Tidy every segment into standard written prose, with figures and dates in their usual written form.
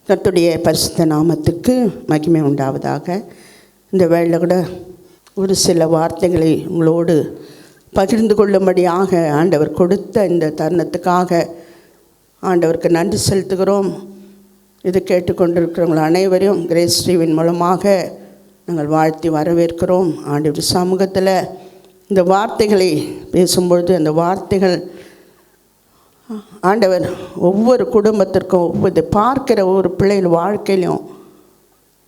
கர்த்தருடைய பரிசுத்த நாமத்துக்கு மகிமை உண்டாவதாக. இந்த வேளையில் கூட ஒரு சில வார்த்தைகளை உங்களோடு பகிர்ந்து கொள்ளும்படியாக ஆண்டவர் கொடுத்த இந்த தருணத்துக்காக ஆண்டவருக்கு நன்றி செலுத்துகிறோம். இது கேட்டுக்கொண்டிருக்கிறவங்கள் அனைவரையும் கிரேஸ் டிவியின் மூலமாக நாங்கள் வாழ்த்தி வரவேற்கிறோம். ஆண்டவர் சமூகத்தில் இந்த வார்த்தைகளை பேசும்பொழுது அந்த வார்த்தைகள் ஆண்டவர் ஒவ்வொரு குடும்பத்திற்கும் ஒவ்வொரு பார்க்கிற ஒவ்வொரு பிள்ளைகள் வாழ்க்கையிலும்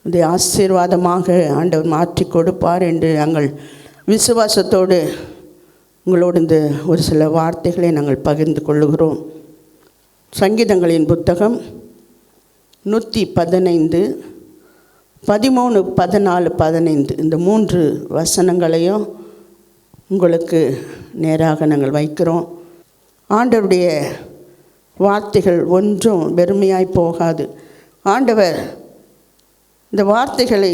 இதை ஆசீர்வாதமாக ஆண்டவர் மாற்றி கொடுப்பார் என்று நாங்கள் விசுவாசத்தோடு உங்களோடு இந்த ஒரு சில வார்த்தைகளை நாங்கள் பகிர்ந்து கொள்ளுகிறோம். சங்கீதங்களின் புத்தகம் 115, 13, 14, 15 இந்த 3 வசனங்களையும் உங்களுக்கு நேராக நாங்கள் வைக்கிறோம். ஆண்டவருடைய வார்த்தைகள் ஒன்றும் வெறுமையாய் போகாது. ஆண்டவர் இந்த வார்த்தைகளை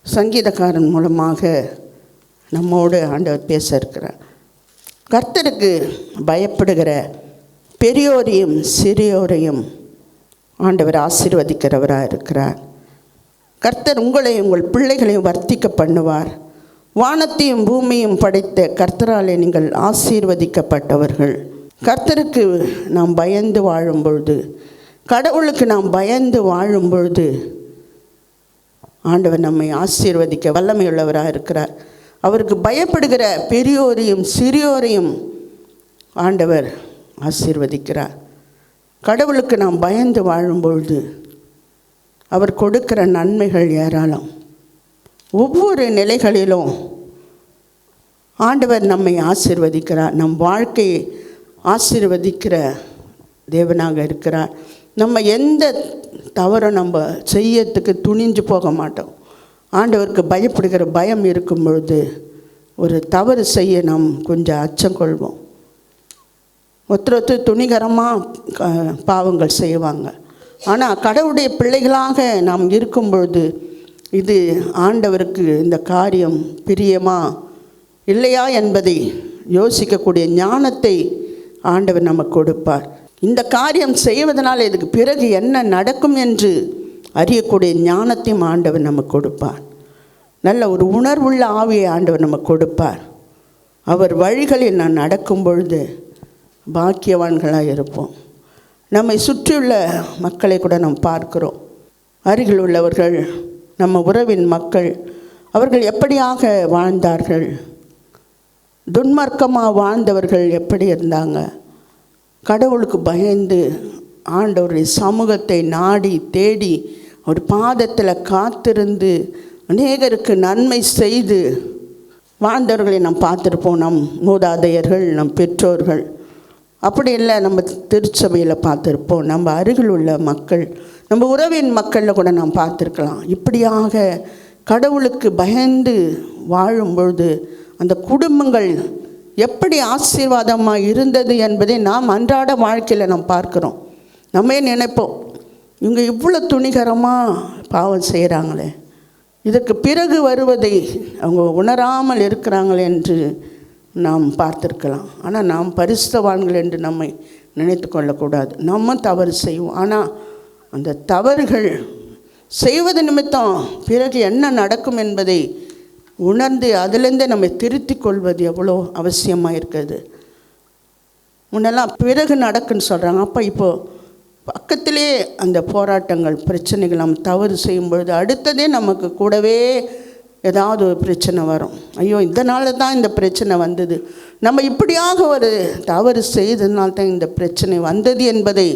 சங்கீதக்காரன் மூலமாக நம்மோடு ஆண்டவர் பேச இருக்கிறார். கர்த்தருக்கு பயப்படுகிற பெரியோரையும் சிறியோரையும் ஆண்டவர் ஆசீர்வதிக்கிறவராக இருக்கிறார். கர்த்தர் உங்களையும் உங்கள் பிள்ளைகளையும் வர்த்திக்க பண்ணுவார். வானத்தையும் பூமியும் படைத்த கர்த்தராலே நீங்கள் ஆசீர்வதிக்கப்பட்டவர்கள். கர்த்தருக்கு நாம் பயந்து வாழும் பொழுது, கடவுளுக்கு நாம் பயந்து வாழும் பொழுது ஆண்டவர் நம்மை ஆசீர்வதிக்க வல்லமையுள்ளவராக இருக்கிறார். அவருக்கு பயப்படுகிற பெரியோரையும் சிறியோரையும் ஆண்டவர் ஆசீர்வதிக்கிறார். கடவுளுக்கு நாம் பயந்து வாழும் பொழுது அவர் கொடுக்கிற நன்மைகள் ஏராளம். ஒவ்வொரு நிலைகளிலும் ஆண்டவர் நம்மை ஆசீர்வதிக்கிறார். நம் வாழ்க்கையை ஆசீர்வதிக்கிற தேவனாக இருக்கிறார். நம்ம எந்த தவறும் நம்ம செய்யறதுக்கு துணிஞ்சு போக மாட்டோம். ஆண்டவருக்கு பயப்படுகிற பயம் இருக்கும் பொழுது ஒரு தவறு செய்ய நாம் கொஞ்சம் அச்சம் கொள்வோம். ஒருத்தர் துணிகரமாக பாவங்கள் செய்வாங்க. ஆனால் கடவுளுடைய பிள்ளைகளாக நாம் இருக்கும் பொழுது இது ஆண்டவருக்கு இந்த காரியம் பிரியமா இல்லையா என்பதை யோசிக்கக்கூடிய ஞானத்தை ஆண்டவர் நமக்கு கொடுப்பார். இந்த காரியம் செய்வதனால் இதுக்கு பிறகு என்ன நடக்கும் என்று அறியக்கூடிய ஞானத்தையும் ஆண்டவர் நமக்கு கொடுப்பார். நல்ல ஒரு உணர்வுள்ள ஆவியை ஆண்டவர் நமக்கு கொடுப்பார். அவர் வழிகளில் நான் நடக்கும் பொழுது பாக்கியவான்களாக இருப்போம். நம்மை சுற்றியுள்ள மக்களை கூட நாம் பார்க்கிறோம். அருகில் உள்ளவர்கள், நம்ம உறவின் மக்கள், அவர்கள் எப்படியாக வாழ்ந்தார்கள்? துன்மார்க்கமாக வாழ்ந்தவர்கள் எப்படி இருந்தாங்க? கடவுளுக்கு பயந்து ஆண்டவருடைய சமூகத்தை நாடி தேடி ஒரு பாதத்தில் காத்திருந்து அநேகருக்கு நன்மை செய்து வாழ்ந்தவர்களை நாம் பார்த்துருப்போம். நம் மூதாதையர்கள், நம் பெற்றோர்கள். அப்படி இல்லை, நம்ம திருச்சபையில் பார்த்துருப்போம். நம்ம அருகில் உள்ள மக்கள், நம்ம உறவின் மக்களில் கூட நாம் பார்த்துருக்கலாம். இப்படியாக கடவுளுக்கு பயந்து வாழும்பொழுது அந்த குடும்பங்கள் எப்படி ஆசீர்வாதமாக இருந்தது என்பதை நாம் அன்றாட வாழ்க்கையில் நாம் பார்க்குறோம். நம்ம நினைப்போம், இவங்க இவ்வளோ துணிகரமாக பாவம் செய்கிறாங்களே, இதற்கு பிறகு வருவதை அவங்க உணராமல் இருக்கிறாங்களே என்று நாம் பார்த்துருக்கலாம். ஆனால் நாம் பரிசுத்தவான்கள் என்று நம்மை நினைத்து கொள்ளக்கூடாது. நம்ம தவறு செய்வோம். ஆனால் அந்த தவறுகள் செய்வது நிமித்தம் பிறகு என்ன நடக்கும் என்பதை உணர்ந்து அதிலிருந்தே நம்ம திருத்தி கொள்வது எவ்வளோ அவசியமாக இருக்குது. முன்னெல்லாம் பிறகு நடக்குன்னு சொல்கிறாங்க. அப்போ இப்போது பக்கத்திலே அந்த போராட்டங்கள், பிரச்சனைகள், நம்ம தவறு செய்யும் பொழுது அடுத்ததே நமக்கு கூடவே ஏதாவது ஒரு பிரச்சனை வரும். ஐயோ, இதனால தான் இந்த பிரச்சனை வந்தது, நம்ம இப்படியாக ஒரு தவறு செய்ததுனால தான் இந்த பிரச்சனை வந்தது என்பதை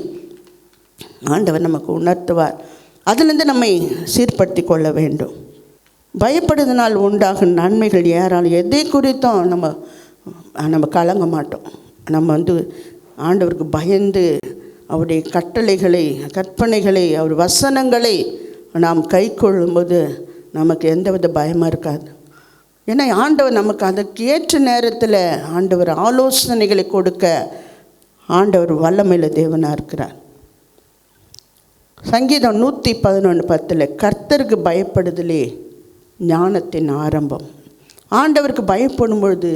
ஆண்டவர் நமக்கு உணர்த்துவார். அதிலிருந்து நம்மை சீர்படுத்தி கொள்ள வேண்டும். பயப்படுவதனால் உண்டாகும் நன்மைகள் ஏராளம். எதை குறித்தும் நம்ம கலங்க மாட்டோம். நம்ம ஆண்டவருக்கு பயந்து அவருடைய கட்டளைகளை, கற்பனைகளை, அவர் வசனங்களை நாம் கை கொள்ளும்போது நமக்கு எந்தவித பயமாக இருக்காது. ஏன்னா ஆண்டவர் நமக்கு அதற்கு ஏற்ற நேரத்தில் ஆண்டவர் ஆலோசனைகளை கொடுக்க ஆண்டவர் வல்லமையுள்ள தேவனாக இருக்கிறார். சங்கீதம் 111:10 கர்த்தருக்கு பயப்படுதலே ஞானத்தின் ஆரம்பம். ஆண்டவருக்கு பயப்படும் பொழுது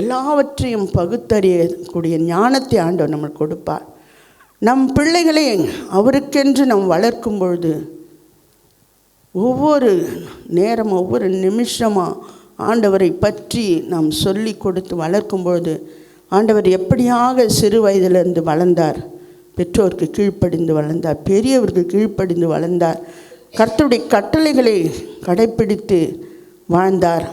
எல்லாவற்றையும் பகுத்தறியக்கூடிய ஞானத்தை ஆண்டவர் நம்மளுக்கு கொடுப்பார். நம் பிள்ளைகளை அவருக்கென்று நாம் வளர்க்கும் பொழுது ஒவ்வொரு நேரம் ஒவ்வொரு நிமிஷமாக ஆண்டவரை பற்றி நாம் சொல்லி கொடுத்து வளர்க்கும் பொழுது, ஆண்டவர் எப்படியாக சிறு வயதிலிருந்து வளர்ந்தார், பெற்றோருக்கு கீழ்ப்படிந்து வளர்ந்தார், பெரியவருக்கு கீழ்ப்படிந்து வளர்ந்தார், கர்த்தருடைய கட்டளைகளை கடைப்பிடித்து வாழ்ந்தார்.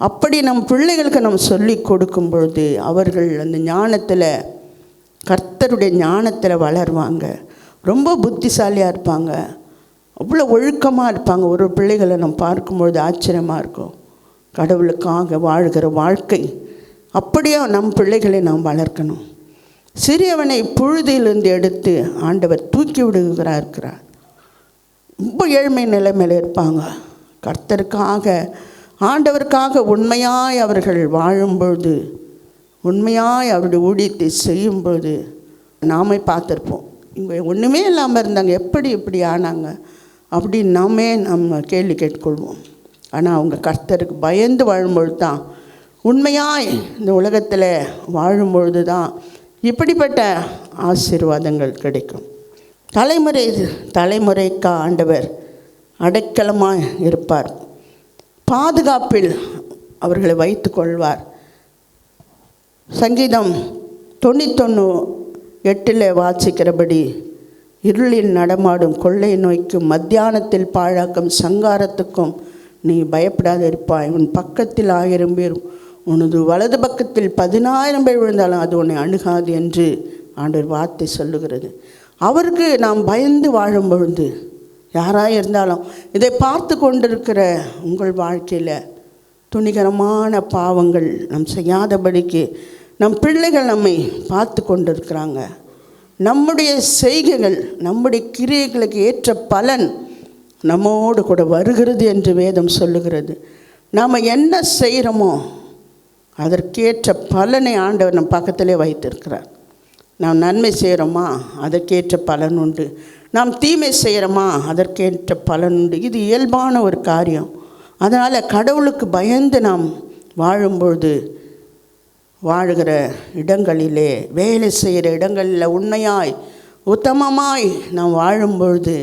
அப்படி நம் பிள்ளைகளுக்கு நாம் சொல்லி கொடுக்கும் பொழுது அவர்கள் அந்த ஞானத்தில், கர்த்தருடைய ஞானத்தில் வளருவாங்க. ரொம்ப புத்திசாலியாக இருப்பாங்க, அவ்வளோ ஒழுக்கமாக இருப்பாங்க. ஒரு பிள்ளைகளை நம்ம பார்க்கும்பொழுது ஆச்சரியமாக இருக்கும். கடவுளுக்காக வாழ்கிற வாழ்க்கை அப்படியே நம் பிள்ளைகளை நாம் வளர்க்கணும். சிறியவனை புழுதியிலிருந்து எடுத்து ஆண்டவர் தூக்கி இருக்கிறார். ரொம்ப ஏழ்மை நிலைமையில் இருப்பாங்க. கர்த்தருக்காக ஆண்டவருக்காக உண்மையாய் அவர்கள் வாழும்பொழுது, உண்மையாய் அவருடைய ஊழியத்தை செய்யும்பொழுது நாமே பார்த்துருப்போம். இங்கே ஒன்றுமே இல்லாமல் இருந்தாங்க, எப்படி இப்படி ஆனாங்க அப்படின்னு நம்ம கேள்வி கேட்டுக்கொள்வோம். ஆனால் அவங்க கர்த்தருக்கு பயந்து வாழும்பொழுது தான், உண்மையாய் இந்த உலகத்தில் வாழும்பொழுது தான் இப்படிப்பட்ட ஆசீர்வாதங்கள் கிடைக்கும். தலைமுறைக்கு ஆண்டவர் அடைக்கலமாக இருப்பார், பாதுகாப்பில் அவர்களை வைத்து கொள்வார். சங்கீதம் 91:8 வாசிக்கிறபடி, இருளில் நடமாடும் கொள்ளை நோய்க்கும் மத்தியானத்தில் பாழாக்கும் சங்காரத்துக்கும் நீ பயப்படாத இருப்பாய். உன் பக்கத்தில் 1000 பேர், உனது வலது பக்கத்தில் 10,000 பேர் விழுந்தாலும் அது உன்னை அணுகாது என்று ஆண்டவர் வார்த்தை சொல்லுகிறது. அவருக்கு நாம் பயந்து வாழும் பொழுது, யாராக இருந்தாலும் இதை பார்த்து கொண்டிருக்கிற உங்கள் வாழ்க்கையில் துணிகரமான பாவங்கள் நம் செய்யாதபடிக்கு நம் பிள்ளைகள் நம்மை பார்த்து கொண்டிருக்கிறாங்க. நம்முடைய செய்கைகள், நம்முடைய கிரியைகளுக்கு ஏற்ற பலன் நம்மோடு கூட வருகிறது என்று வேதம் சொல்லுகிறது. நாம் என்ன செய்கிறோமோ அதற்கேற்ற பலனை ஆண்டவர் நம் பக்கத்திலே வைத்திருக்கிறார். நாம் நன்மை செய்கிறோமா அதற்கேற்ற பலன் உண்டு, நாம் தீமை செய்கிறோமா அதற்கேற்ற பலன் உண்டு. இது இயல்பான ஒரு காரியம். அதனால் கடவுளுக்கு பயந்து நாம் வாழும்பொழுது, வாழுகிற இடங்களிலே, வேலை செய்கிற இடங்களில் உண்மையாய் உத்தமமாய் நாம் வாழும்பொழுது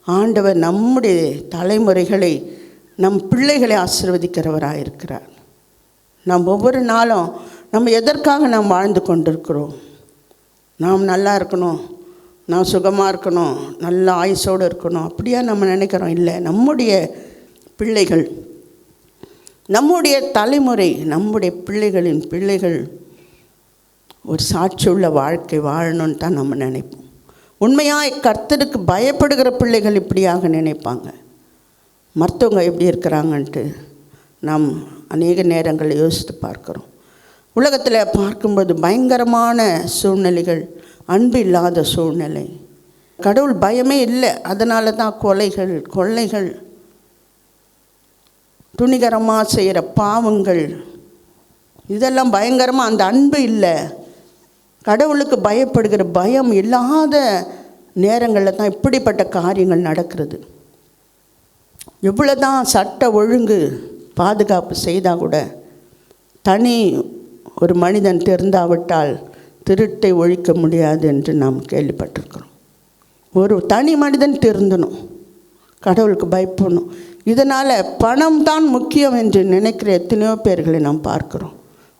ஆண்டவர் நம்முடைய தலைமுறைகளை, நம் பிள்ளைகளை ஆசீர்வதிக்கிறவராக இருக்கிறார். நாம் ஒவ்வொரு நாளும் நம்ம எதற்காக நாம் வாழ்ந்து கொண்டிருக்கிறோம்? நாம் நல்லா இருக்கணும், நான் சுகமாக இருக்கணும், நல்ல ஆயுசோடு இருக்கணும், அப்படியா நம்ம நினைக்கிறோம்? இல்லை, நம்முடைய பிள்ளைகள், நம்முடைய தலைமுறை, நம்முடைய பிள்ளைகளின் பிள்ளைகள் ஒரு சாட்சியுள்ள வாழ்க்கை வாழணும்னு தான் நம்ம நினைப்போம். உண்மையாய் கர்த்தருக்கு பயப்படுகிற பிள்ளைகள் இப்படியாக நினைப்பாங்க. மற்றவங்க எப்படி இருக்கிறாங்கன்ட்டு நாம் அநேக நேரங்களில் யோசித்து பார்க்குறோம். உலகத்தில் பார்க்கும்போது பயங்கரமான சூழ்நிலைகள், அன்பு இல்லாத சூழ்நிலை, கடவுள் பயமே இல்லை. அதனால தான் கொலைகள், கொள்ளைகள், துணிகரமாக செய்கிற பாவங்கள், இதெல்லாம் பயங்கரமாக. அந்த அன்பு இல்லை, கடவுளுக்கு பயப்படுகிற பயம் இல்லாத நேரங்களில் தான் இப்படிப்பட்ட காரியங்கள் நடக்கிறது. எவ்வளோ தான் சட்ட ஒழுங்கு பாதுகாப்பு செய்தால் கூட தனி ஒரு மனிதன் திருந்தாவிட்டால் திருட்டை ஒழிக்க முடியாது என்று நாம் கேள்விப்பட்டிருக்கிறோம். ஒரு தனி மனிதன் திருந்தணும், கடவுளுக்கு பயப்படணும். இதனால் பணம் தான் முக்கியம் என்று நினைக்கிற எத்தனையோ பேர்களை நாம் பார்க்குறோம்.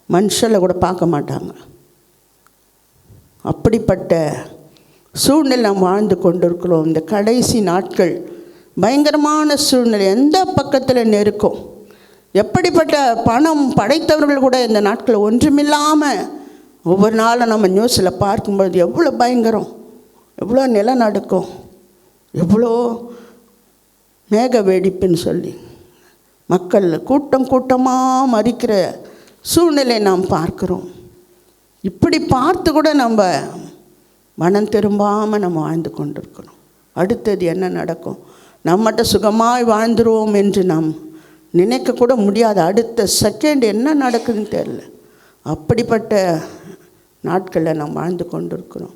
மனுஷனை கூட பார்க்க மாட்டாங்க. அப்படிப்பட்ட சூழ்நிலை நாம் வாழ்ந்து கொண்டிருக்கிறோம். இந்த கடைசி நாட்கள் பயங்கரமான சூழ்நிலை, எந்த பக்கத்தில் நெருக்கம். எப்படிப்பட்ட பணம் படைத்தவர்கள் கூட இந்த நாட்களில் ஒன்றுமில்லாமல் ஒவ்வொரு நாளும் நம்ம நியூஸில் பார்க்கும்பொழுது எவ்வளோ பயங்கரம், எவ்வளோ நிலநடுக்கம், எவ்வளோ மேக வெடிப்புன்னு சொல்லி மக்கள் கூட்டம் கூட்டமாக மறிக்கிற சூழ்நிலை நாம் பார்க்குறோம். இப்படி பார்த்து கூட நம்ம மனம் திரும்பாமல் நம்ம வாழ்ந்து கொண்டிருக்கிறோம். அடுத்தது என்ன நடக்கும், நம்மகிட்ட சுகமாய் வாழ்ந்துருவோம் என்று நாம் நினைக்கக்கூட முடியாது. அடுத்த செகண்ட் என்ன நடக்குதுன்னு தெரியல. அப்படிப்பட்ட நாட்களில் நாம் வாழ்ந்து கொண்டிருக்கிறோம்.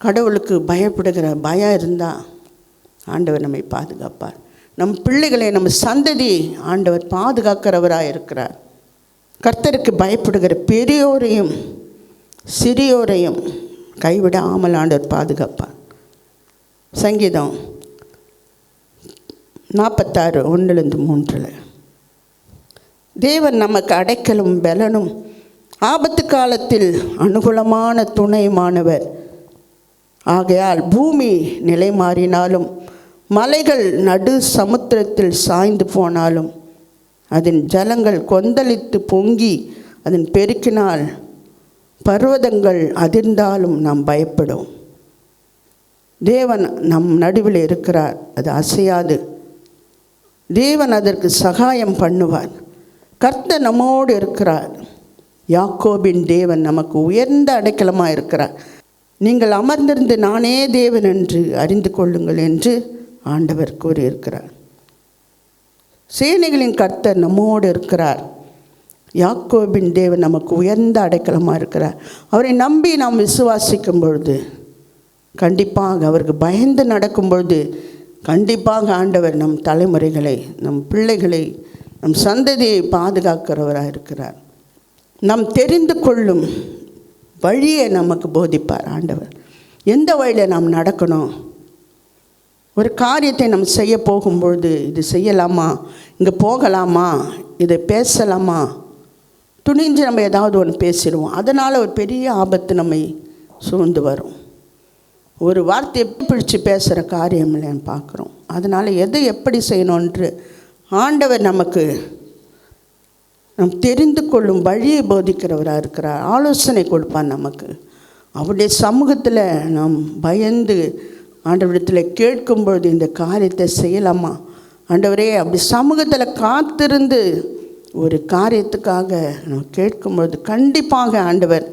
கடவுளுக்கு பயப்படுகிற பயம் இருந்தால் ஆண்டவர் நம்மை பாதுகாப்பார். நம் பிள்ளைகளை, நம்ம சந்ததி ஆண்டவர் பாதுகாக்கிறவராக இருக்கிறார். கர்த்தருக்கு பயப்படுகிற பெரியோரையும் சிறியோரையும் கைவிடாமல் ஆண்டவர் பாதுகாப்பார். சங்கீதம் 46:1-3 தேவன் நமக்கு அடைக்கலும் பலனும் ஆபத்து காலத்தில் அனுகூலமான துணையுமானவர். ஆகையால் பூமி நிலை மாறினாலும் மலைகள் நடு சமுத்திரத்தில் சாய்ந்து போனாலும் அதன் ஜலங்கள் கொந்தளித்து பொங்கி அதன் பெருக்கினால் பர்வதங்கள் அதிர்ந்தாலும் நாம் பயப்படும். தேவன் நம் நடுவில் இருக்கிறார், அது அசையாது. தேவன் அதற்கு சகாயம் பண்ணுவார். கர்த்தர் நம்மோடு இருக்கிறார். யாக்கோபின் தேவன் நமக்கு உயர்ந்த அடைக்கலமாக இருக்கிறார். நீங்கள் அமர்ந்திருந்து நானே தேவன் என்று அறிந்து கொள்ளுங்கள் என்று ஆண்டவர் கூறியிருக்கிறார். சேனைகளின் கர்த்தர் நம்மோடு இருக்கிறார். யாக்கோபின் தேவன் நமக்கு உயர்ந்த அடைக்கலமாக இருக்கிறார். அவரை நம்பி நாம் விசுவாசிக்கும் பொழுது, கண்டிப்பாக அவருக்கு பயந்து நடக்கும் பொழுது, கண்டிப்பாக ஆண்டவர் நம் தலைமுறைகளை, நம் பிள்ளைகளை, நம் சந்ததியை பாதுகாக்கிறவராக இருக்கிறார். நாம் தெரிந்து கொள்ளும் வழியை நமக்கு போதிப்பார் ஆண்டவர். எந்த வழியில் நாம் நடக்கணும், ஒரு காரியத்தை நம்ம செய்ய போகும்பொழுது இது செய்யலாமா, இங்கே போகலாமா, இதை பேசலாமா, துணிஞ்சு நம்ம ஏதாவது ஒன்று பேசிடுவோம். அதனால் ஒரு பெரிய ஆபத்து நம்மை சூழ்ந்து வரும். ஒரு வார்த்தையை பிடிச்சு பேசுகிற காரியம் இல்லைன்னு பார்க்குறோம். அதனால் எதை எப்படி செய்யணுன்று ஆண்டவர் நமக்கு நம் தெரிந்து கொள்ளும் வழியை போதிக்கிறவராக இருக்கிறார். ஆலோசனை கொடுப்பார் நமக்கு. அவருடைய சமூகத்தில் நாம் பயந்து ஆண்டவரிடத்தில் கேட்கும்பொழுது இந்த காரியத்தை செய்யலாமா ஆண்டவரே, அப்படி சமூகத்தில் காத்திருந்து ஒரு காரியத்துக்காக நம்ம கேட்கும்பொழுது கண்டிப்பாக ஆண்டவர்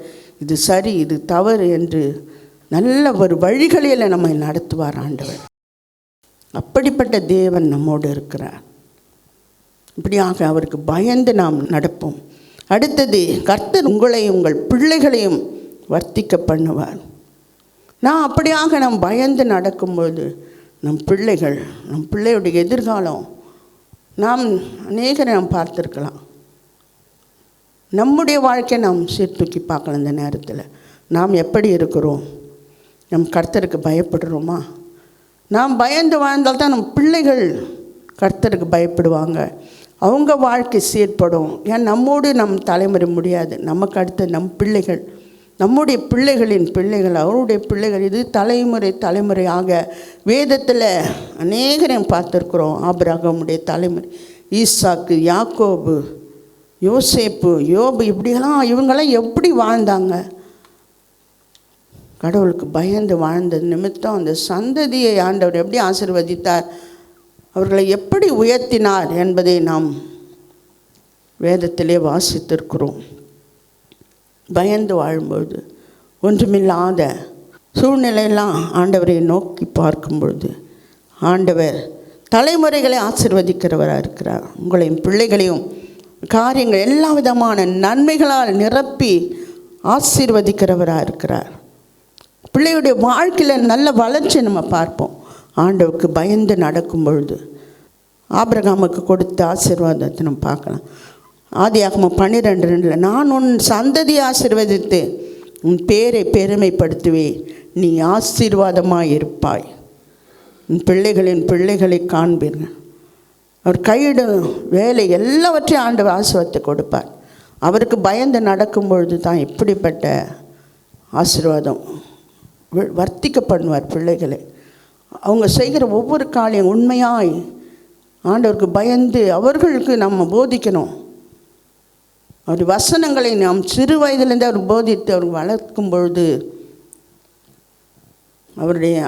இது சரி இது தவறு என்று நல்ல ஒரு வழிகளில் நம்மை நடத்துவார் ஆண்டவர். அப்படிப்பட்ட தேவன் நம்மோடு இருக்கிறார். இப்படியாக அவருக்கு பயந்து நாம் நடப்போம். அடுத்தது, கர்த்தர் உங்களையும் உங்கள் பிள்ளைகளையும் வர்த்திக்க பண்ணுவார். நான் அப்படியாக நாம் பயந்து நடக்கும்போது நம் பிள்ளைகள், நம் பிள்ளையுடைய எதிர்காலம் நாம் அநேகரை நாம் பார்த்துருக்கலாம். நம்முடைய வாழ்க்கையை நாம் சீர்தூக்கி பார்க்கலாம். இந்த நேரத்தில் நாம் எப்படி இருக்கிறோம், நம் கர்த்தருக்கு பயப்படுறோமா? நாம் பயந்து வாழ்ந்தால்தான் நம் பிள்ளைகள் கர்த்தருக்கு பயப்படுவாங்க, அவங்க வாழ்க்கை சீர்படும். ஏன் நம்மோடு நம் தலைமுறை முடியாது, நமக்கு அடுத்த நம் பிள்ளைகள், நம்முடைய பிள்ளைகளின் பிள்ளைகள், அவருடைய பிள்ளைகள், இது தலைமுறையாக வேதத்தில் அநேகரையும் பார்த்துருக்குறோம். ஆபிரகாமுடைய தலைமுறை, ஈசாக்கு, யாக்கோபு, யோசேப்பு, யோபு, இப்படியெல்லாம் இவங்கெல்லாம் எப்படி வாழ்ந்தாங்க? கடவுளுக்கு பயந்து வாழ்ந்தது நிமித்தம் அந்த சந்ததியை ஆண்டவர் எப்படி ஆசீர்வதித்தார், அவர்களை எப்படி உயர்த்தினார் என்பதை நாம் வேதத்திலே வாசித்திருக்கிறோம். பயந்து வாழும்பொழுது, ஒன்றுமில்லாத சூழ்நிலையெல்லாம் ஆண்டவரை நோக்கி பார்க்கும்பொழுது ஆண்டவர் தலைமுறைகளை ஆசீர்வதிக்கிறவராக இருக்கிறார். உங்களையும் பிள்ளைகளையும் காரியங்கள் எல்லா விதமான நன்மைகளால் நிரப்பி ஆசீர்வதிக்கிறவராக இருக்கிறார். பிள்ளையுடைய வாழ்க்கையில் நல்ல வளர்ச்சி நம்ம பார்ப்போம். ஆண்டவருக்கு பயந்து நடக்கும் பொழுது ஆபிரகாமுக்கு கொடுத்த ஆசீர்வாதத்தை நம்ம பார்க்கலாம். ஆதியாகமம் 12:2 நான் உன் சந்ததி ஆசீர்வதித்து உன் பேரை பெருமைப்படுத்துவேன், நீ ஆசீர்வாதமாக இருப்பாய், உன் பிள்ளைகளின் பிள்ளைகளை காண்பீர்கள். அவர் கையிடும் வேலை எல்லாவற்றையும் ஆண்டவர் ஆசீர்வாதத்தை கொடுப்பார். அவருக்கு பயந்து நடக்கும் பொழுது தான் இப்படிப்பட்ட ஆசீர்வாதம் வர்த்திக்க பண்ணுவார் பிள்ளைகளை. அவங்க செய்கிற ஒவ்வொரு காரியம் உண்மையாய் ஆண்டவருக்கு பயந்து அவர்களுக்கு நம்ம போதிக்கணும். அவர் வசனங்களை நாம் சிறு வயதிலேருந்து அவர் போதித்து அவர் வளர்க்கும் பொழுது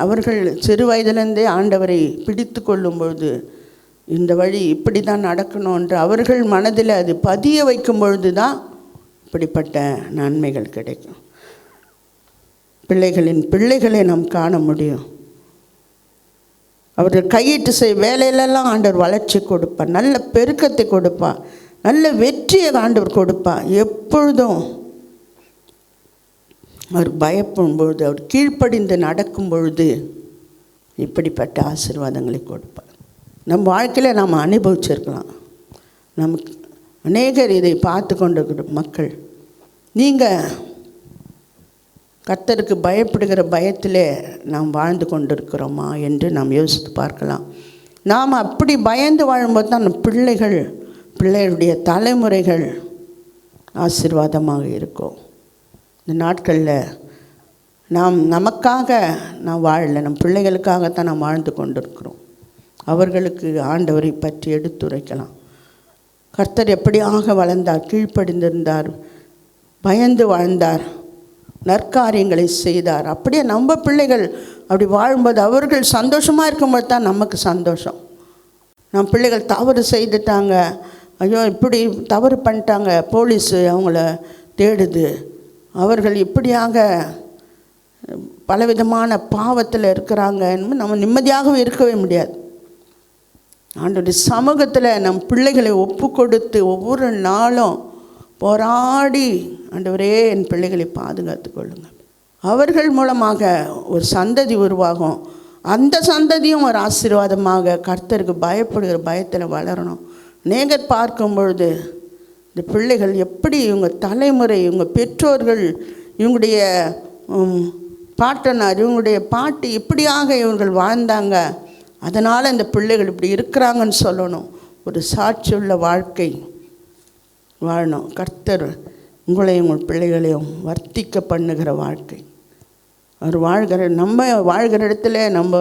அவர்கள் சிறு வயதிலேருந்தே ஆண்டவரை பிடித்து கொள்ளும் பொழுது இந்த வழி இப்படி தான் நடக்கணும் என்று அவர்கள் மனதில் அது பதிய வைக்கும் பொழுது தான் இப்படிப்பட்ட நன்மைகள் கிடைக்கும். பிள்ளைகளின் பிள்ளைகளை நாம் காண முடியும். அவர்கள் கையிட்டு வேலையிலெல்லாம் ஆண்டவர் வளர்ச்சி கொடுப்பார், நல்ல பெருக்கத்தை கொடுப்பார், நல்ல வெற்றியை ஆண்டவர் கொடுப்பார். எப்பொழுதும் அவர் பயப்படும் பொழுது, அவர் கீழ்ப்படிந்து நடக்கும் பொழுது இப்படிப்பட்ட ஆசீர்வாதங்களை கொடுப்பார். நம் வாழ்க்கையில் நாம் அனுபவிச்சிருக்கலாம். நமக்கு அநேகர் இதை பார்த்து கொண்டிருக்கிற மக்கள், நீங்கள் கர்த்தருக்கு பயப்படுகிற பயத்திலே நாம் வாழ்ந்து கொண்டிருக்கிறோமா என்று நாம் யோசித்து பார்க்கலாம். நாம் அப்படி பயந்து வாழும்போது தான் பிள்ளைகளுடைய தலைமுறைகள் ஆசீர்வாதமாக இருக்கும். இந்த நாட்களில் நமக்காக நாம் வாழலை, நம் பிள்ளைகளுக்காகத்தான் நாம் வாழ்ந்து கொண்டிருக்கிறோம். அவர்களுக்கு ஆண்டவரை பற்றி எடுத்துரைக்கலாம். கர்த்தர் எப்படியாக வளர்ந்தார், கீழ்ப்படிந்திருந்தார், பயந்து வாழ்ந்தார், நற்காரியங்களை செய்தார். அப்படியே நம்ம பிள்ளைகள் அப்படி வாழும்போது அவர்கள் சந்தோஷமாக இருக்கும்போது தான் நமக்கு சந்தோஷம். நம்ம பிள்ளைகள் தவறு செய்துட்டாங்க, ஐயோ இப்படி தவறு பண்ணிட்டாங்க, போலீஸு அவங்கள தேடுது, அவர்கள் இப்படியாக பலவிதமான பாவத்தில் இருக்கிறாங்க, நம்ம நிம்மதியாகவும் இருக்கவே முடியாது. ஆண்டவருடைய சமூகத்தில் நம் பிள்ளைகளை ஒப்பு கொடுத்து ஒவ்வொரு நாளும் போராடி, ஆண்டவரே என் பிள்ளைகளை பாதுகாத்து கொள்ளுங்கள். அவர்கள் மூலமாக ஒரு சந்ததி உருவாகும். அந்த சந்ததியும் ஒரு ஆசீர்வாதமாக கர்த்தருக்கு பயப்படுகிற பயத்தில் வளரணும். நேகர் பார்க்கும் பொழுது இந்த பிள்ளைகள் எப்படி இவங்க தலைமுறை, இவங்க பெற்றோர்கள், இவங்களுடைய பாட்டனார், இவங்களுடைய பாட்டி இப்படியாக இவர்கள் வாழ்ந்தாங்க, அதனால் இந்த பிள்ளைகள் இப்படி இருக்கிறாங்கன்னு சொல்லணும். ஒரு சாட்சியுள்ள வாழ்க்கை வாழணும். கர்த்தர் உங்களையும் உங்கள் பிள்ளைகளையும் வர்த்திக்க பண்ணுகிற வாழ்க்கை அவர் நம்ம வாழ்கிற இடத்துல நம்ம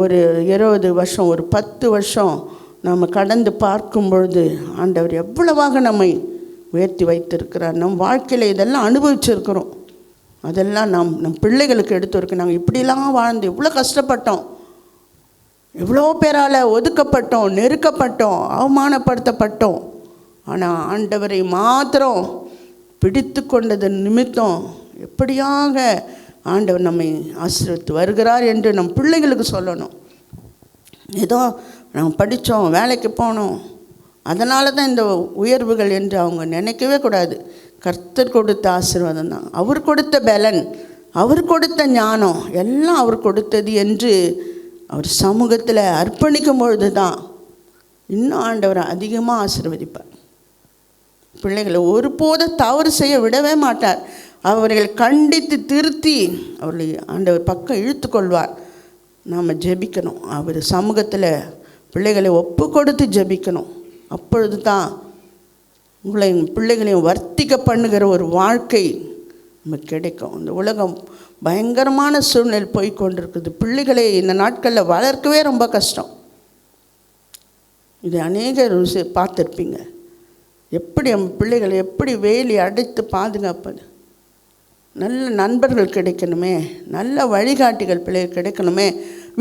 ஒரு 20 வருஷம், ஒரு 10 வருஷம் நம்ம கடந்து பார்க்கும் பொழுது ஆண்டவர் எவ்வளவாக நம்மை உயர்த்தி வைத்திருக்கிறார். நம் வாழ்க்கையில் இதெல்லாம் அனுபவிச்சிருக்கிறோம். அதெல்லாம் நம் பிள்ளைகளுக்கு எடுத்து நாங்கள் இப்படிலாம் வாழ்ந்து எவ்வளோ கஷ்டப்பட்டோம், எவ்வளோ பேரால் ஒதுக்கப்பட்டோம், நெருக்கப்பட்டோம், அவமானப்படுத்தப்பட்டோம். ஆனால் ஆண்டவரை மாத்திரம் பிடித்து கொண்டது நிமித்தம் எப்படியாக ஆண்டவர் நம்மை ஆசீர்வதித்து வருகிறார் என்று நம் பிள்ளைகளுக்கு சொல்லணும். ஏதோ நாங்கள் படித்தோம், வேலைக்கு போனோம், அதனால தான் இந்த உயர்வுகள் என்று அவங்க நினைக்கவே கூடாது. கர்த்தர் கொடுத்த ஆசீர்வாதம் தான், அவர் கொடுத்த பலன், அவர் கொடுத்த ஞானம் எல்லாம் அவர் கொடுத்தது என்று அவர் சமூகத்தில் அர்ப்பணிக்கும் பொழுது தான் இன்னும் ஆண்டவர் அதிகமாக ஆசீர்வதிப்பார். பிள்ளைகளை ஒருபோதும் தவறு செய்ய விடவே மாட்டார். அவர்கள் கண்டித்து திருத்தி அவர்களை ஆண்டவர் பக்கம் இழுத்து கொள்வார். நாம் ஜெபிக்கணும், அவர் சமூகத்தில் பிள்ளைகளை ஒப்பு கொடுத்து ஜெபிக்கணும். அப்பொழுது தான் உங்களையும் பிள்ளைகளையும் வர்த்திக்க பண்ணுகிற ஒரு வாழ்க்கை நமக்கு கிடைக்கும். இந்த உலகம் பயங்கரமான சூழ்நிலை போய்கொண்டிருக்குது. பிள்ளைகளை இந்த நாட்களில் வளர்க்கவே ரொம்ப கஷ்டம். இது அநேகர் பார்த்துருப்பீங்க. எப்படி நம்ம பிள்ளைகளை எப்படி வேலி அடைத்து பாதுகாப்பது? நல்ல நண்பர்கள் கிடைக்கணுமே, நல்ல வழிகாட்டிகள் பிள்ளைகள் கிடைக்கணுமே.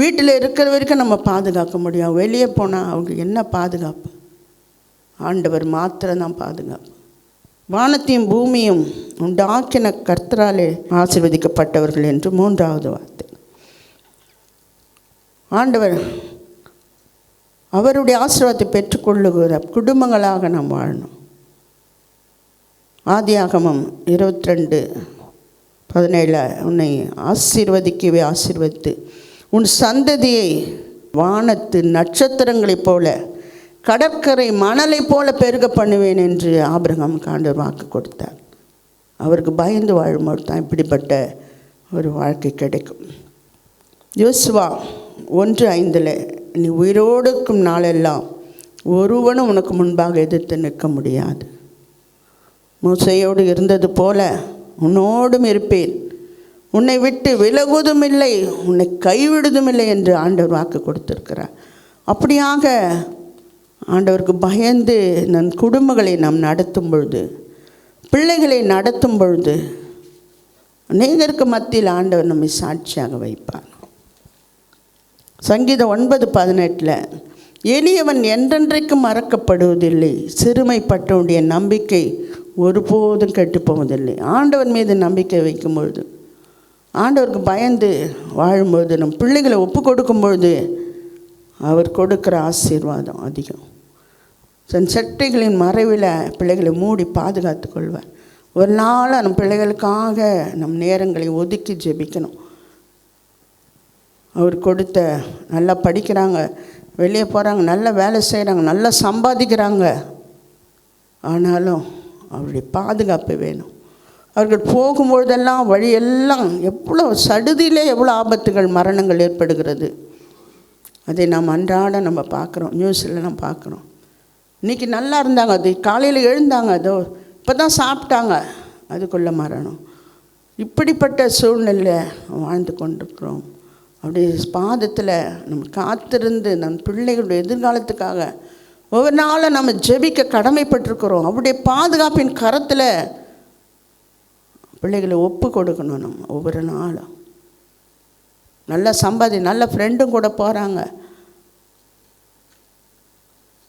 வீட்டில் இருக்கிற வரைக்கும் நம்ம பாதுகாக்க முடியும், வெளியே போனால் அவங்க என்ன பாதுகாப்பு? ஆண்டவர் மாத்திரம்தான் பாதுகாப்பு. வானத்தையும் பூமியும் உண்டாக்கின கர்த்தராலே ஆசீர்வதிக்கப்பட்டவர்கள் என்று 3வது வார்த்தை. ஆண்டவர் அவருடைய ஆசீர்வாதத்தை பெற்றுக்கொள்ளுகிற குடும்பங்களாக நாம் வாழணும். ஆதியாகமம் 22:17 உன்னை ஆசீர்வதிக்கவே ஆசீர்வதித்து உன் சந்ததியை வானத்து நட்சத்திரங்களைப் போல கடற்கரை மணலை போல பெருக பண்ணுவேன் என்று ஆபிரகாமுக்கு ஆண்டவர் வாக்கு கொடுத்தார். அவருக்கு பயந்து வாழும்போது தான் இப்படிப்பட்ட ஒரு வாழ்க்கை கிடைக்கும். யோசுவா 1:5 நீ உயிரோடு இருக்கும் நாளெல்லாம் ஒருவனும் உனக்கு முன்பாக எதிர்த்து நிற்க முடியாது. மோசேயோடு இருந்தது போல உன்னோடும் இருப்பேன், உன்னை விட்டு விலகுவதும் இல்லை, உன்னை கைவிடுவதும் இல்லை என்று ஆண்டவர் வாக்கு கொடுத்திருக்கிறார். அப்படியாக ஆண்டவருக்கு பயந்து நம் குடும்பங்களை நாம் நடத்தும் பொழுது, பிள்ளைகளை நடத்தும் பொழுது அநேகருக்கு மத்தியில் ஆண்டவர் நம்மை சாட்சியாக வைப்பார். சங்கீதம் 9:18 எளியவன் என்றென்றைக்கும் மறக்கப்படுவதில்லை, சிறுமைப்பட்டவனுடைய நம்பிக்கை ஒருபோதும் கெட்டுப்போவதில்லை. ஆண்டவர் மீது நம்பிக்கை வைக்கும் பொழுது, ஆண்டவருக்கு பயந்து வாழும்பொழுது, நம் பிள்ளைகளை ஒப்பு கொடுக்கும் பொழுது அவர் கொடுக்குற ஆசீர்வாதம் அதிகம். தன் சட்டைகளின் மறைவில் பிள்ளைகளை மூடி பாதுகாத்து கொள்வார். ஒரு நாள் நம் பிள்ளைகளுக்காக நம் நேரங்களை ஒதுக்கி ஜெபிக்கணும். அவர் கொடுத்த நல்லா படிக்கிறாங்க, வெளியே போகிறாங்க, நல்ல வேலை செய்கிறாங்க, நல்லா சம்பாதிக்கிறாங்க. ஆனாலும் அவருடைய பாதுகாப்பு வேணும். அவர்கள் போகும்பொழுதெல்லாம் வழியெல்லாம் எவ்வளோ சடுதியிலே எவ்வளோ ஆபத்துகள், மரணங்கள் ஏற்படுகிறது. அதை நாம் அன்றாட நம்ம பார்க்குறோம், நியூஸ்லாம் பார்க்குறோம். இன்றைக்கி நல்லா இருந்தாங்க, அது காலையில் எழுந்தாங்க, அதோ இப்போ தான் சாப்பிட்டாங்க, அதுக்குள்ளே மரணம். இப்படிப்பட்ட சூழ்நிலை வாழ்ந்து கொண்டிருக்கிறோம். அப்படி பாதத்தில் நம்ம காத்திருந்து நம் பிள்ளைகளுடைய எதிர்காலத்துக்காக ஒவ்வொரு நாளும் நம்ம ஜெபிக்க கடமைப்பட்டிருக்கிறோம். அவருடைய பாதுகாப்பின் கரத்தில் பிள்ளைகளை ஒப்பு கொடுக்கணும். நம்ம ஒவ்வொரு நாளும் நல்ல நல்ல ஃப்ரெண்டும் கூட போகிறாங்க,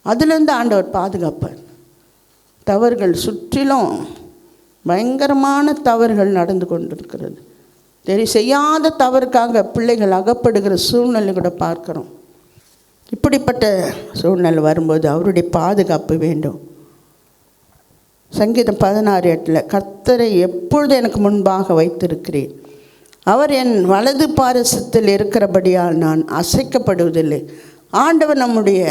அதுலேருந்து ஆண்டவர் பாதுகாப்பார். தவறுகள் சுற்றிலும் பயங்கரமான தவறுகள் நடந்து கொண்டிருக்கிறது. செய்யாத தவறுக்காக பிள்ளைகள் அகப்படுகிற சூழ்நிலை கூட பார்க்குறோம். இப்படிப்பட்ட சூழ்நிலை வரும்போது அவருடைய பாதுகாப்பு வேண்டும். சங்கீதம் 16:8 கர்த்தரை எப்பொழுது எனக்கு முன்பாக வைத்திருக்கிறேன், அவர் என் வலது பாரசத்தில் இருக்கிறபடியால் நான் அசைக்கப்படுவதில்லை. ஆண்டவர் நம்முடைய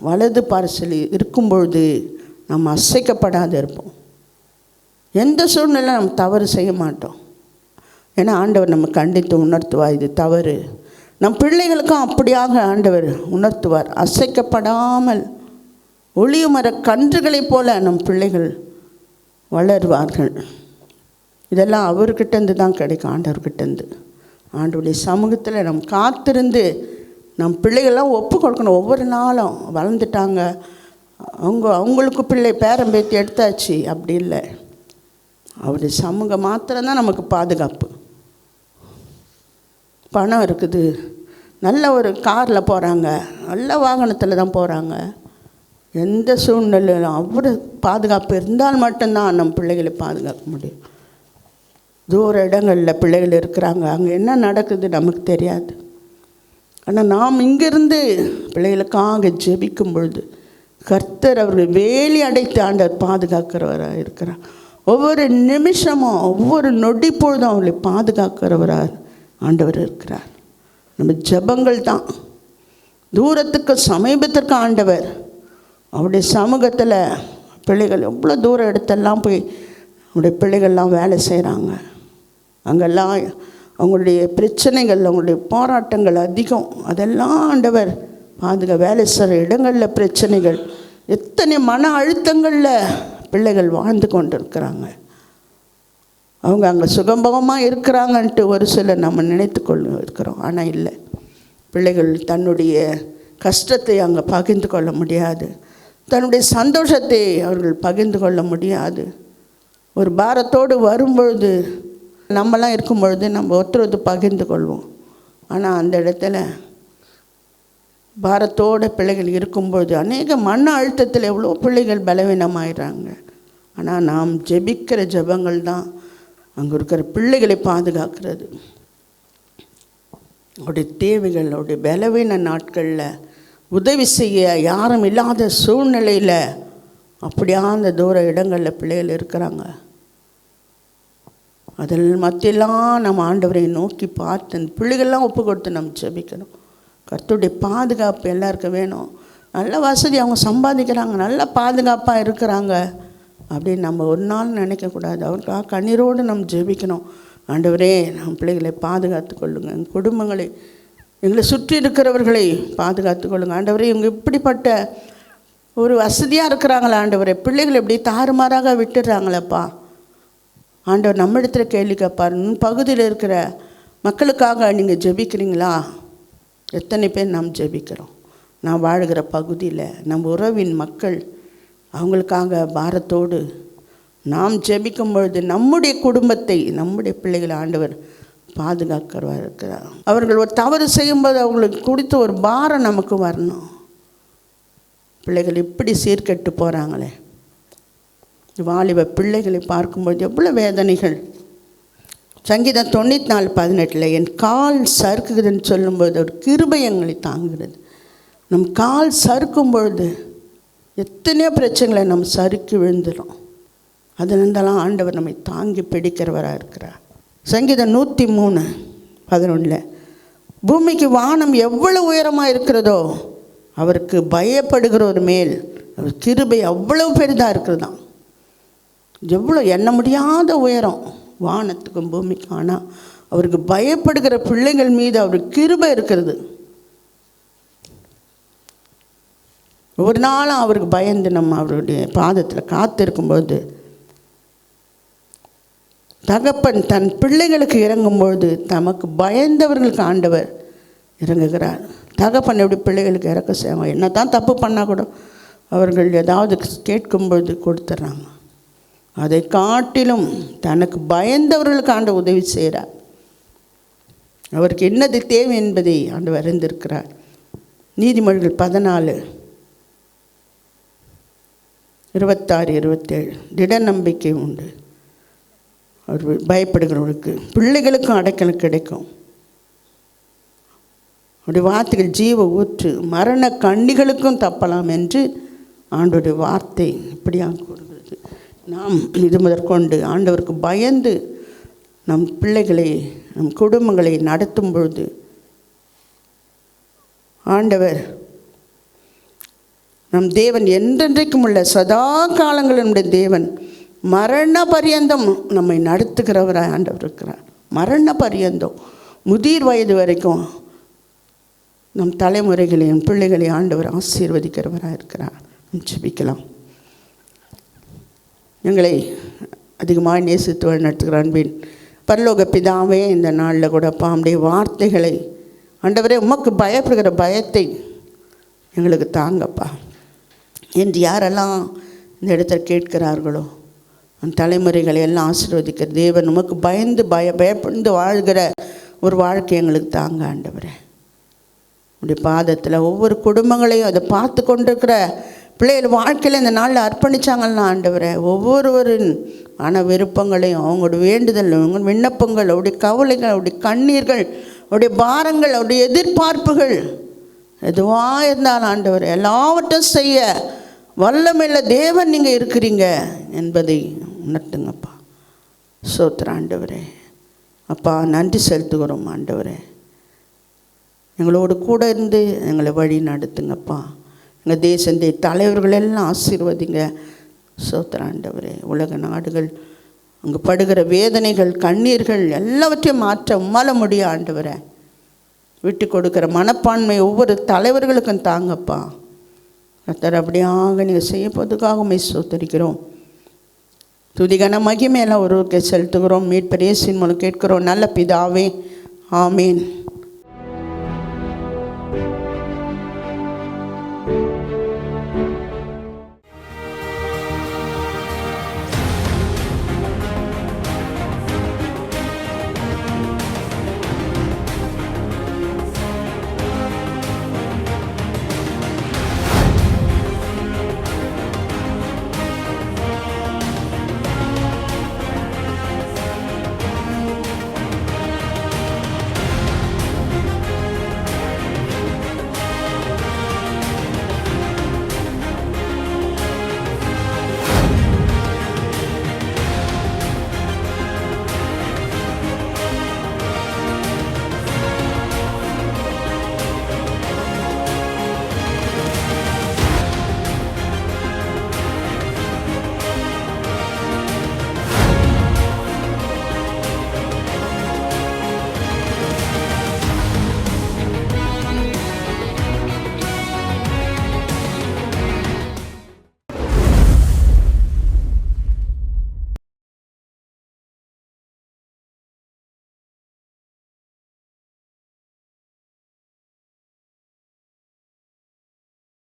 வலது பாரசில் இருக்கும்பொழுது நம்ம அசைக்கப்படாது இருப்போம். எந்த சூழ்நிலை நம்ம தவறு செய்ய மாட்டோம். ஏன்னா ஆண்டவர் நம்ம கண்டித்து உணர்த்துவார், இது தவறு. நம் பிள்ளைகளுக்கும் அப்படியாக ஆண்டவர் உணர்த்துவார். அசைக்கப்படாமல் ஒளிய மர கன்றுகளைப் போல நம் பிள்ளைகள் வளருவார்கள். இதெல்லாம் அவர்கிட்டேருந்து தான் கிடைக்கும், ஆண்டவர்கிட்டேருந்து. ஆண்டவருடைய சமூகத்தில் நம் காத்திருந்து நம் பிள்ளைகள்லாம் ஒப்பு கொடுக்கணும். ஒவ்வொரு நாளும் வளர்ந்துட்டாங்க, அவங்களுக்கு பிள்ளை பேரம்பேத்தி எடுத்தாச்சு, அப்படி இல்லை. அவருடைய சமூகம் மாத்திரம்தான் நமக்கு பாதுகாப்பு. பணம் இருக்குது, நல்ல ஒரு காரில் போகிறாங்க, நல்ல வாகனத்தில் தான் போகிறாங்க, எந்த சூழ்நிலையிலும் அவர் பாதுகாப்பு இருந்தால் மட்டும்தான் நம் பிள்ளைகளை பாதுகாக்க முடியும். தூர இடங்களில் பிள்ளைகள் இருக்கிறாங்க, அங்கே என்ன நடக்குது நமக்கு தெரியாது. ஆனால் நாம் இங்கேருந்து பிள்ளைகளுக்காக ஜெபிக்கும் பொழுது கர்த்தர் அவர்கள் வேலி அடைத்து ஆண்டவர் பாதுகாக்கிறவராக இருக்கிறார். ஒவ்வொரு நிமிஷமும் ஒவ்வொரு நொடி பொழுதும் அவர்களை பாதுகாக்கிறவராக ஆண்டவர் இருக்கிறார். நம்ம ஜெபங்கள் தான் தூரத்துக்கு சமீபத்திற்கு ஆண்டவர். அவருடைய சமூகத்தில் பிள்ளைகள் எவ்வளோ தூர இடத்தெல்லாம் போய் அவருடைய பிள்ளைகள்லாம் வேலை செய்கிறாங்க. அங்கெல்லாம் அவங்களுடைய பிரச்சனைகள், அவங்களுடைய போராட்டங்கள் அதிகம். அதெல்லாம் ஆண்டவர் வேலை செய்கிற இடங்களில் பிரச்சனைகள், எத்தனை மன அழுத்தங்களில் பிள்ளைகள் வாழ்ந்து கொண்டு இருக்கிறாங்க. அவங்க அங்கே சுகம்பகமாக இருக்கிறாங்கன்ட்டு ஒரு சிலர் நம்ம நினைத்து இருக்கிறோம். ஆனால் இல்லை, பிள்ளைகள் தன்னுடைய கஷ்டத்தை அங்கே பகிர்ந்து கொள்ள முடியாது, தன்னுடைய சந்தோஷத்தை அவர்கள் பகிர்ந்து கொள்ள முடியாது. ஒரு பாரத்தோடு வரும்பொழுது, நம்மலாம் இருக்கும் பொழுது நம்ம ஒருத்தர் பகிர்ந்து கொள்வோம். ஆனால் அந்த இடத்துல பாரத்தோடு பிள்ளைகள் இருக்கும்பொழுது அநேக மன அழுத்தத்தில் எவ்வளோ பிள்ளைகள் பலவீனமாயிடுறாங்க. ஆனால் நாம் ஜெபிக்கிற ஜெபங்கள் தான் அங்கே இருக்கிற பிள்ளைகளை பாதுகாக்கிறது. அவருடைய தேவைகள், அவருடைய பலவீன நாட்களில் உதவி செய்ய யாரும் இல்லாத சூழ்நிலையில் அப்படியா அந்த தூர இடங்களில் பிள்ளைகள் இருக்கிறாங்க. அதில் மத்தியெல்லாம் நம்ம ஆண்டவரை நோக்கி பார்த்து அந்த பிள்ளைகள்லாம் ஒப்பு கொடுத்து நம்ம ஜெபிக்கணும். கர்த்தருடைய பாதுகாப்பு எல்லாருக்கும் வேணும். நல்ல வசதி, அவங்க சம்பாதிக்கிறாங்க, நல்ல பாதுகாப்பாக இருக்கிறாங்க அப்படின்னு நம்ம ஒரு நாள் நினைக்கக்கூடாது. அவருக்காக கண்ணீரோடு நம்ம ஜெபிக்கணும். ஆண்டவரே, நம்ம பிள்ளைகளை பாதுகாத்து கொள்ளுங்கள், எங்கள் குடும்பங்களை, எங்களை சுற்றி இருக்கிறவர்களை பாதுகாத்து கொள்ளுங்கள். ஆண்டவரே, இவங்க இப்படிப்பட்ட ஒரு வசதியாக இருக்கிறாங்களா ஆண்டவரே, பிள்ளைகளை எப்படி தாறுமாறாக விட்டுடுறாங்களப்பா. ஆண்டவர் நம்ம இடத்துல கேள்வி கேட்பார், பகுதியில் இருக்கிற மக்களுக்காக நீங்கள் ஜெபிக்கிறீங்களா? எத்தனை பேர் நாம் ஜெபிக்கிறோம்? நான் வாழ்கிற பகுதியில் நம் உறவின் மக்கள், அவங்களுக்காக பாரத்தோடு நாம் ஜெபிக்கும் பொழுது நம்முடைய குடும்பத்தை, நம்முடைய பிள்ளைகளை ஆண்டவர் பாதுகாக்கிறவர் இருக்கிறார். அவர்கள் ஒரு தவறு செய்யும்போது அவங்களுக்கு குறித்த ஒரு பாரம் நமக்கு வரணும். பிள்ளைகள் இப்படி சீர்கெட்டு போகிறாங்களே, வாலிப பிள்ளைகளை பார்க்கும்போது எவ்வளோ வேதனைகள். சங்கீதம் 94:18 என் கால் சறுக்குதுன்னு சொல்லும்போது ஒரு கிருபை எங்களை தாங்குகிறது. நம் கால் சறுக்கும் பொழுது எத்தனையோ பிரச்சனைகளை நம்ம சறுக்கி விழுந்துடும். அதிலிருந்தெல்லாம் ஆண்டவர் நம்மை தாங்கி பிடிக்கிறவராக இருக்கிறார். சங்கீதம் 103:11 பூமிக்கு வானம் எவ்வளவு உயரமாக இருக்கிறதோ அவருக்கு பயப்படுகிறவர் மேல் அவர் கிருபை அவ்வளோ பெரிதாக இருக்கிறதாம். எவ்வளோ எண்ண முடியாத உயரம் வானத்துக்கும் பூமிக்கும். ஆனால் அவருக்கு பயப்படுகிற பிள்ளைகள் மீது அவருக்கு கிருபை இருக்கிறது. ஒரு நாளும் அவருக்கு பயந்து நம்ம அவருடைய பாதத்தில் காத்திருக்கும்போது, தகப்பன் தன் பிள்ளைகளுக்கு இறங்கும்பொழுது தமக்கு பயந்தவர்களுக்கு ஆண்டவர் இறங்குகிறார். தகப்பன் எப்படி பிள்ளைகளுக்கு இறக்க செய்வாங்க? என்ன தான் தப்பு பண்ணால் கூட அவர்கள் ஏதாவது கேட்கும்பொழுது கொடுத்துட்றாங்க. அதை காட்டிலும் தனக்கு பயந்தவர்களுக்கு ஆண்டவர் உதவி செய்கிறார். அவருக்கு என்னது தேவை என்பதை ஆண்டவர் அறிந்திருக்கிறார். நீதிமொழிகள் 14:26-27 திட நம்பிக்கை உண்டு. அவர் பயப்படுகிறவர்களுக்கு பிள்ளைகளுக்கும் அடைக்கலம் கிடைக்கும். அவருடைய வார்த்தைகள் ஜீவ ஊற்று, மரண கண்ணிகளுக்கும் தப்பலாம் என்று ஆண்டவருடைய வார்த்தை இப்படியாக கூறுகிறது. நாம் இது முதற்கொண்டு ஆண்டவருக்கு பயந்து நம் பிள்ளைகளை நம் குடும்பங்களை நடத்தும் பொழுது ஆண்டவர் நம் தேவன் என்றென்றைக்கும் உள்ள சதா காலங்களுடைய தேவன் மரண பரியந்தம் நம்மை நடத்துகிறவராய் ஆண்டவர் இருக்கிறார். மரண பரியந்தம் முதிர் வயது வரைக்கும் நம் தலைமுறைகளையும் பிள்ளைகளை ஆண்டவர் ஆசீர்வதிக்கிறவராக இருக்கிறார். ஜெபிக்கலாம். எங்களை அதிகமாக நேசித்து வழிநடத்துகிற அன்பின் பரலோக பிதாவே, இந்த நாளில் கூட பாம்புடைய வார்த்தைகளை ஆண்டவரே உமக்கு பயப்படுகிற பயத்தை எங்களுக்கு தாங்கப்பா என்று யாரெல்லாம் இந்த இடத்துல கேட்கிறார்களோ அந்த தலைமுறைகளை எல்லாம் ஆசீர்வதிக்கிற தேவன் உமக்கு பயந்து பயப்பட்டு வாழ்கிற ஒரு வாழ்க்கை எங்களுக்கு தாங்க ஆண்டவரே. உடைய பாதத்தில் ஒவ்வொரு குடும்பங்களையும் அதை பார்த்து கொண்டிருக்கிற பிள்ளைகள் வாழ்க்கையில் இந்த நாளில் அர்ப்பணித்தாங்கன்னா ஆண்டவரே, ஒவ்வொருவரின் மன விருப்பங்களையும் அவங்களோட வேண்டுதல், அவங்க விண்ணப்பங்கள், அவருடைய கவலைகள், அவருடைய கண்ணீர்கள், அவருடைய பாரங்கள், அவருடைய எதிர்பார்ப்புகள் எதுவாக இருந்தாலும் ஆண்டவர் எல்லாவற்றையும் செய்ய வல்லமையுள்ள தேவன் நீங்கள் இருக்கிறீங்க என்பதை உணர்த்துங்கப்பா. ஸ்தோத்திரம் ஆண்டவரே. அப்பா நன்றி செலுத்துகிறோம் ஆண்டவரே. எங்களோடு கூட இருந்து எங்களை வழி நடத்துங்கப்பா. எங்கள் தேசத்தை தலைவர்களெல்லாம் ஆசீர்வதிங்க. ஸ்தோத்திரம் ஆண்டவரே. உலக நாடுகள் அங்கே படுகிற வேதனைகள், கண்ணீர்கள் எல்லாவற்றையும் மாற்ற உம்மால முடியும் ஆண்டவரே. விட்டு கொடுக்குற மனப்பான்மை ஒவ்வொரு தலைவர்களுக்கும் தாங்கப்பா. கர்த்தர் அப்படியாக நீங்கள் செய்ய போதுக்காக உம்மை ஸ்தோத்திரிக்கிறோம். துதிகன மகிமையெல்லாம் ஒருவருக்கு செலுத்துகிறோம். மீட்பர் இயேசுவின் மூலம் கேட்கிறோம் நல்ல பிதாவே. ஆமீன்.